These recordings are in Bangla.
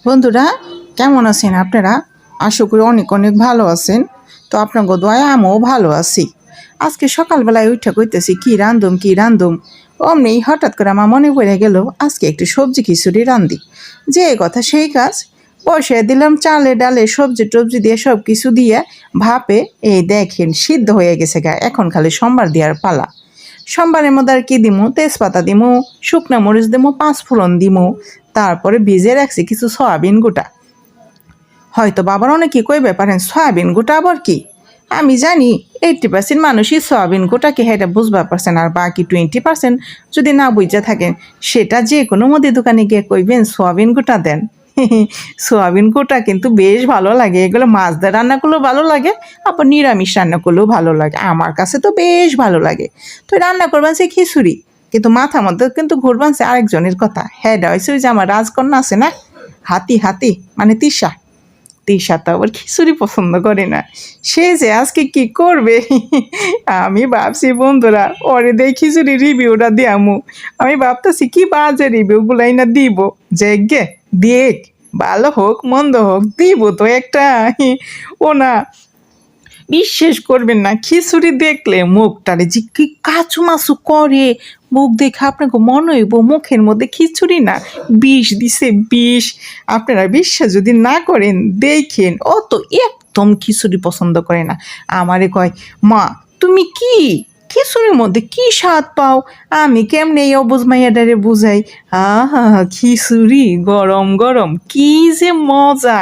বন্ধুরা, কেমন আছেন আপনারা? আশা করি অনেক অনেক ভালো আছেন। তো আপনার দোয়ায় আমিও ভালো আছি। আজকে সকালবেলায় উঠে কইতেছি কি রান্ধুম। অমনি হঠাৎ করে আমার মনে পড়ে গেল আজকে একটু সবজি খিচুড়ি রান্ধি। যে কথা সেই কাজ, বসিয়ে দিলাম চালে ডালে সবজি টবজি দিয়ে সব কিছু দিয়ে ভাপে। এই দেখেন সিদ্ধ হয়ে গেছে গা, এখন খালি সম্বার দেওয়ার পালা। সম্বারের মধ্যে আর কি দিমু, তেজপাতা দিমু, শুকনো মরিচ দিমু, পাঁচফোড়ন দিমু, তারপরে ভিজে রাখছি কিছু সয়াবিন গোটা। হয়তো বাবার অনেকে কইবে পারেন সয়াবিন গোটা আবার কি। আমি জানি 80% মানুষই সয়াবিন গোটাকে হেঁটে বুঝবার পারছেন, আর বাকি 20% যদি না বুঝা থাকেন সেটা যে কোনো মুদি দোকানে গিয়ে কইবেন সয়াবিন গোটা দেন। সয়াবিন গোটা কিন্তু বেশ ভালো লাগে, এগুলো মাছ দিয়ে রান্না করলেও ভালো লাগে, আবার নিরামিষ রান্না করলেও ভালো লাগে, আমার কাছে তো বেশ ভালো লাগে। তো রান্না করবেন সে খিচুড়ি, কিন্তু মাথার মধ্যে কিন্তু ঘুরবান সে আরেকজনের কথা। হ্যাঁ, হয়েছে ওই যে আমার রাজকন্যা আছে না, হাতি হাতি মানে তিশা। তিশা তো আবার খিচুড়ি পছন্দ করে না। সে যে আজকে কি করবে, আমি ভাবছি বন্ধুরা ওরে দিয়ে খিচুড়ি রিভিউটা দিয়ামু। আমি ভাবতেছি কি বাজে রিভিউগুলাই না দিব, যে গে দেখ, ভালো হোক মন্দ হোক দিব তো একটা। ও না, বিশ্বাস করবেন না, খিচুড়ি দেখলে মুখটারে যে কি কাচু মাচু করে। মুখ দেখে আপনাকে মনে হইব মুখের মধ্যে খিচুড়ি না বিষ দিছে, বিষ। আপনারা বিশ্বাস যদি না করেন দেখেন, ও তো একদম খিচুড়ি পছন্দ করে না। আমারে কয়, মা তুমি কি খিচুড়ির মধ্যে কি স্বাদ পাও? আমি কেমনে এই অবুঝ মাইয়াডারে বুঝাই। হা হা হা, খিচুড়ি গরম গরম কি যে মজা!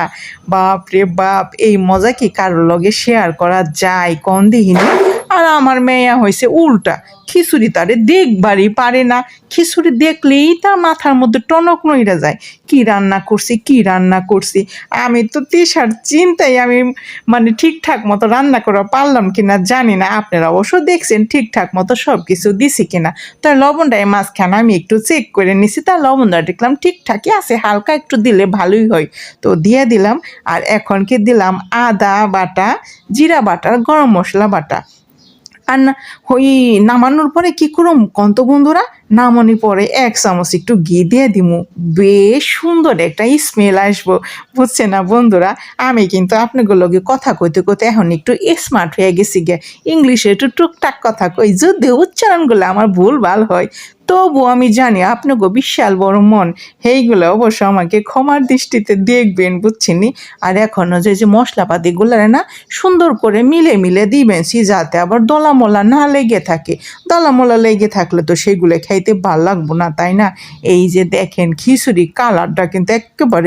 বাপ রে বাপ, এই মজা কি কারোর লগে শেয়ার করা যায় কোন দিহিনি? আর আমার মেয়া হয়েছে উল্টা, খিচুড়ি তারে দেখবারই পারে না। খিচুড়ি দেখলেই তার মাথার মধ্যে টনক নইরা যায়, কি রান্না করছি কি রান্না করছি। আমি তো তিসার চিন্তায় আমি মানে ঠিকঠাক মতো রান্না করা পারলাম কিনা জানি না। আপনারা অবশ্য দেখছেন ঠিকঠাক মতো সব কিছু দিছি কিনা। তার লবণটাই মাঝখানে আমি একটু চেক করে নিছি, তার লবণটা দেখলাম ঠিকঠাকই আছে, হালকা একটু দিলে ভালোই হয়। তো দিয়ে দিলাম। আর এখন কি দিলাম আদা বাটা, জিরা বাটা, আর গরম মশলা বাটা। আর না ওই নামানোর পরে কি করুম কন্ত বন্ধুরা, নামানোর পরে 1 চামচ একটু ঘি দিয়ে দিমু, বেশ সুন্দর একটা স্মেল আসবো। বুঝছে না বন্ধুরা, আমি কিন্তু আপনাগুলোকে কথা কইতে কইতে এখন একটু স্মার্ট হয়ে গেছি গে, ইংলিশে একটু টুকটাক কথা কই, যদি উচ্চারণগুলো আমার ভুল ভাল হয় তবু আমি জানি আপনাকে বিশাল বড় মন, সেইগুলো অবশ্য আমাকে ক্ষমার দৃষ্টিতে দেখবেন, বুঝছেনি। আর এখনও যে মশলাপাতিগুলো না সুন্দর করে মিলে মিলে দিবেন, যাতে আবার দলামলা না লেগে থাকে। দলামলা লেগে থাকলে তো সেগুলো খাইতে ভাল লাগবো না, তাই না? এই যে দেখেন খিচুড়ি কালারটা কিন্তু একেবারে